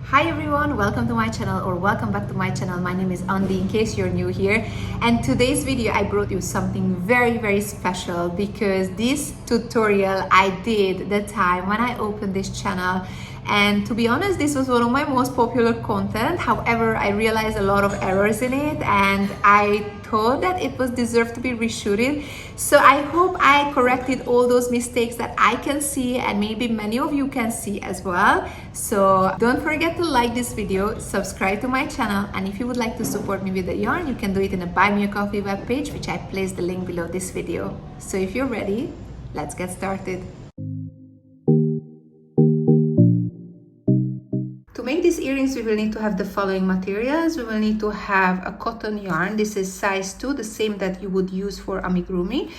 Hi everyone, welcome to my channel or welcome back to my channel. My name is Andy in case you're new here, and today's video I brought you something very special because this tutorial I did the time when I opened this channel, and to be honest this was one of my most popular content. However, I realized a lot of errors in it and I thought that it was deserved to be reshooted. So I hope I corrected all those mistakes that I can see and maybe many of you can see as well. So don't forget to like this video, subscribe to my channel, and if you would like to support me with the yarn, you can do it in a Buy Me a Coffee webpage, which I placed the link below this video. So if you're ready, let's get started. To make these earrings, we will need to have the following materials. We will need to have a cotton yarn. This is size 2, the same that you would use for amigurumi.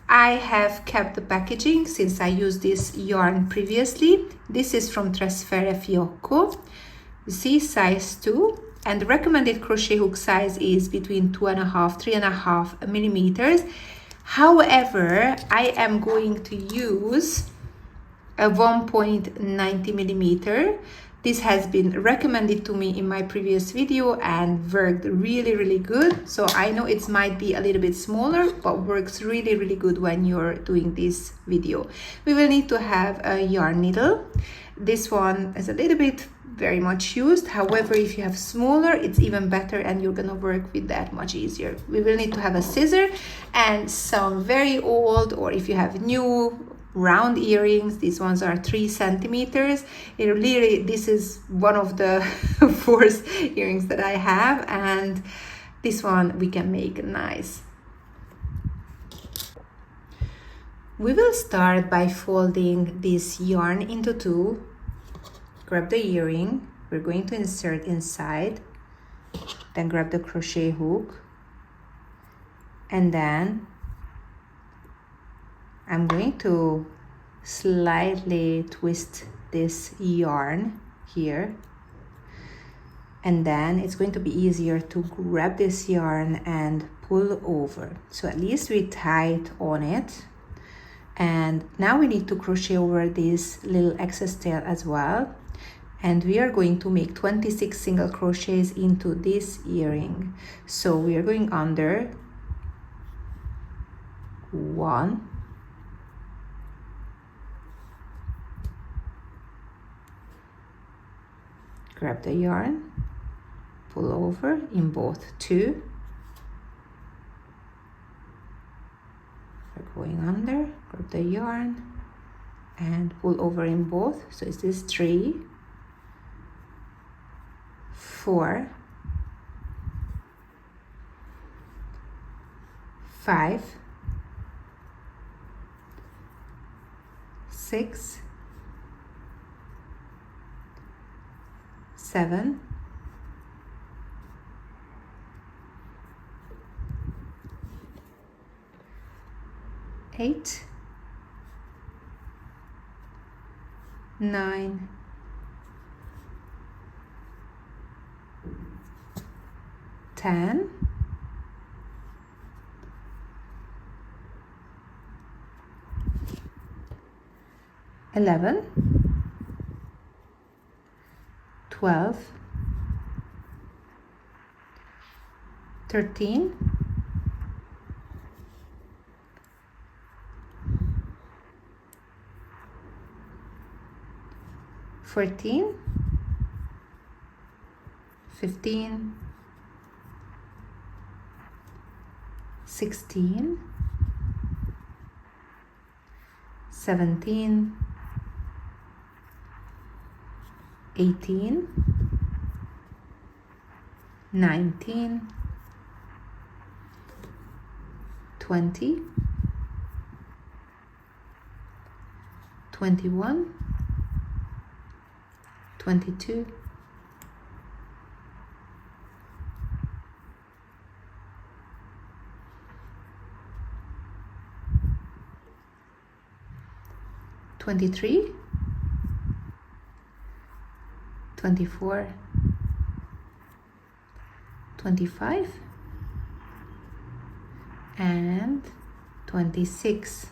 I have kept the packaging since I used this yarn previously. This is from Trasfere Fiocco. You see, size 2. And the recommended crochet hook size is between 2.5, 3.5 millimeters. However, I am going to use a 1.90 millimeter. This has been recommended to me in my previous video and worked really good. So I know it might be a little bit smaller, but works really good when you're doing this video. We will need to have a yarn needle. This one is a little bit very much used. However, if you have smaller, it's even better and you're gonna work with that much easier. We will need to have a scissor and some very old, or if you have new, round earrings. These ones are 3 centimeters. This is one of the 4 earrings that I have, and this one we can make nice. We will start by folding this yarn into 2. Grab the earring, we're going to insert inside, then grab the crochet hook, and then I'm going to slightly twist this yarn here, and then it's going to be easier to grab this yarn and pull over. So at least we tied on it. And now we need to crochet over this little excess tail as well. And we are going to make 26 single crochets into this earring. So we are going under 1, grab the yarn, pull over in both 2, we're going under, grab the yarn and pull over in both. So it's this 3, 4, 5, 6, 7, 8, 9, 10, 11, 12, 13, 14, 15, 16, 17, 18, 19, 20, 21, 22, 23, 24, 25, and 26.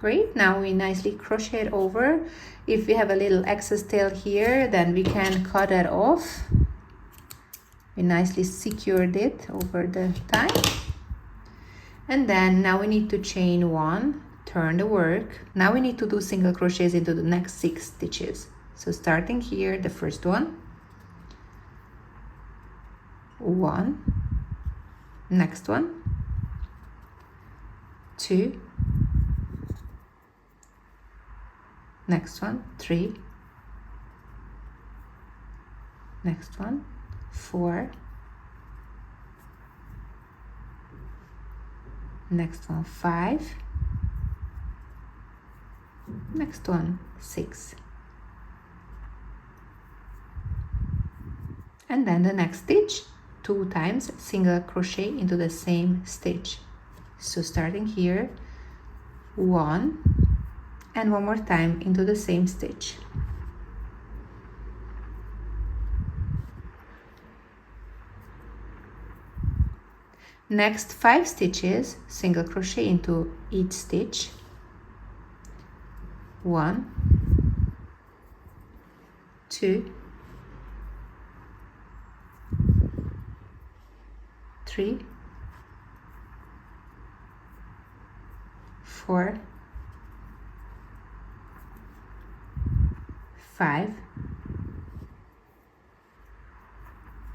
Great, now we nicely crochet it over. If we have a little excess tail here, then we can cut that off. We nicely secured it over the tie. And then now we need to chain 1, turn the work. Now we need to do single crochets into the next 6 stitches. So starting here, the first one, 1, next one, 2, next one, 3, next one, 4, next one, 5, next one, 6, and then the next stitch 2 times single crochet into the same stitch. So starting here, 1, and one more time into the same stitch. Next 5 stitches, single crochet into each stitch. 1, 2, 3, 4, 5,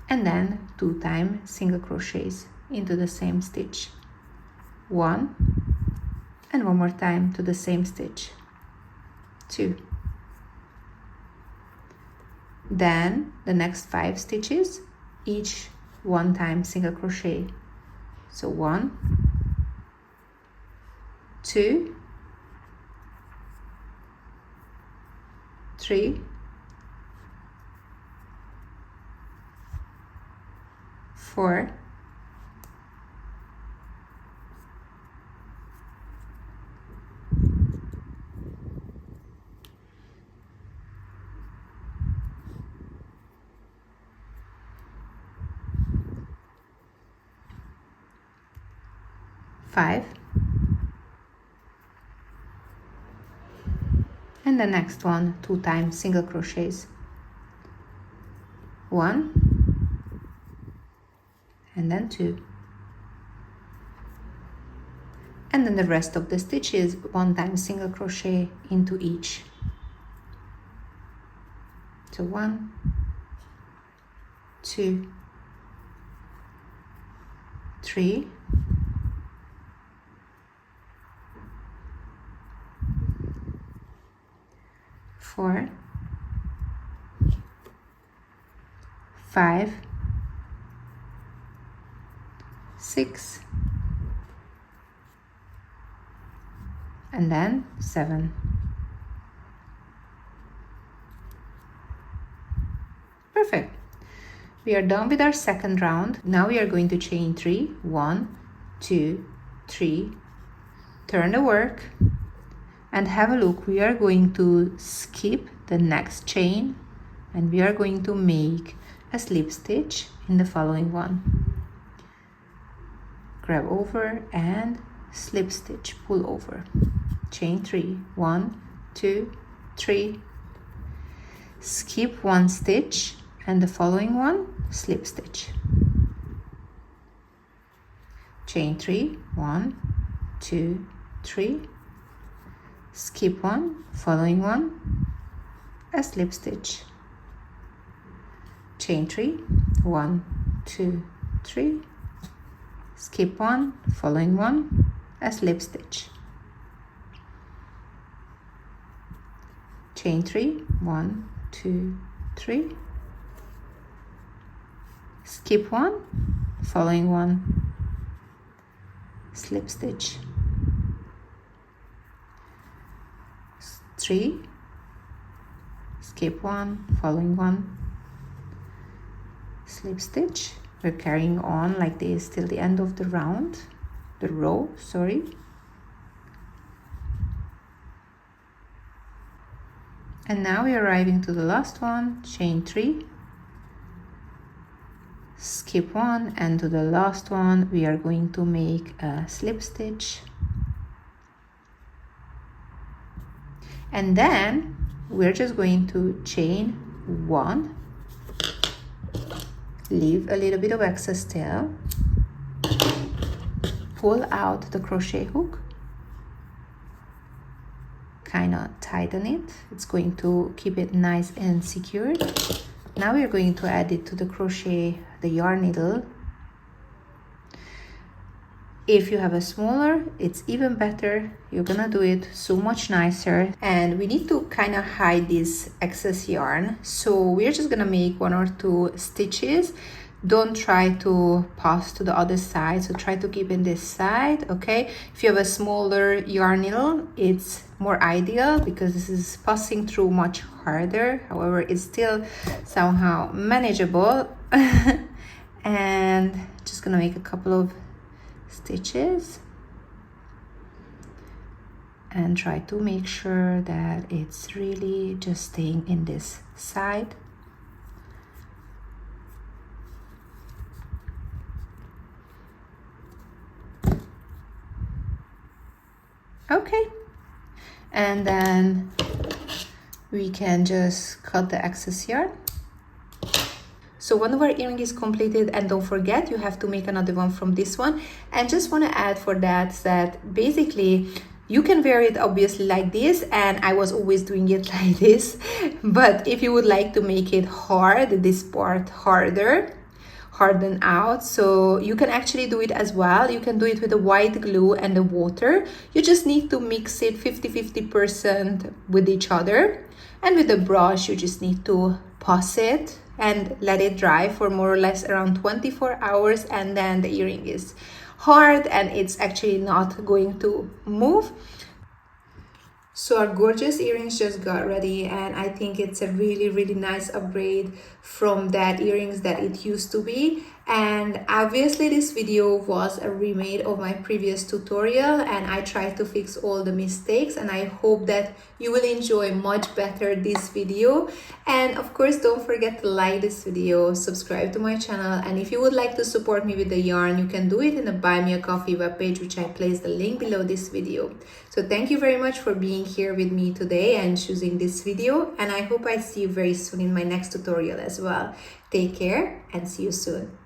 and then 2 times single crochets into the same stitch. 1, and one more time to the same stitch. 2. Then the next 5 stitches, each 1 time single crochet. So 1, 2, 3, 4, 5, and the next one 2 times single crochets. 1, and then 2, and then the rest of the stitches 1 time single crochet into each. So 1, 2, 3, 4, 5, 6, and then 7. Perfect. We are done with our second round. Now we are going to chain 3. 1, 2, 3. Turn the work and have a look. We are going to skip the next chain and we are going to make a slip stitch in the following one. Grab over and slip stitch, pull over, chain 3. 1, 2, 3. Skip 1 stitch and the following one, slip stitch, chain 3. 1, 2, 3. Skip 1, following one, a slip stitch, chain 3. 1, 2, 3. Skip 1, following one, a slip stitch, chain 3. 1, 2, 3. Skip 1, following one, slip stitch, 3. Skip 1, following one, slip stitch. We're carrying on like this till the end of the round, the row, sorry. And now we're arriving to the last one, chain 3, skip 1, and to the last one we are going to make a slip stitch, And then we're just going to chain 1, leave a little bit of excess tail, pull out the crochet hook, kind of tighten it. It's going to keep it nice and secured. Now we're going to add it to the crochet, the yarn needle. If you have a smaller, it's even better. You're gonna do it so much nicer. And we need to kind of hide this excess yarn. So we're just gonna make 1 or 2 stitches. Don't try to pass to the other side. So try to keep in this side, okay? If you have a smaller yarn needle, it's more ideal because this is passing through much harder. However, it's still somehow manageable. And just gonna make a couple of stitches and try to make sure that it's really just staying in this side. Okay, and then we can just cut the excess yarn. So one of our earring is completed, and don't forget you have to make another one from this one. And just want to add for that basically you can wear it obviously like this, and I was always doing it like this, but if you would like to make it hard, this part harden out, so you can actually do it as well. You can do it with the white glue and the water. You just need to mix it 50-50% with each other, and with the brush you just need to pass it and let it dry for more or less around 24 hours, and then the earring is hard and it's actually not going to move. So our gorgeous earrings just got ready, and I think it's a really nice upgrade from that earrings that it used to be. And obviously this video was a remake of my previous tutorial, and I tried to fix all the mistakes, and I hope that you will enjoy much better this video. And of course, don't forget to like this video, subscribe to my channel, and if you would like to support me with the yarn, you can do it in the Buy Me a Coffee webpage, which I placed the link below this video. So thank you very much for being here with me today and choosing this video, and I hope I see you very soon in my next tutorial as well. Take care and see you soon.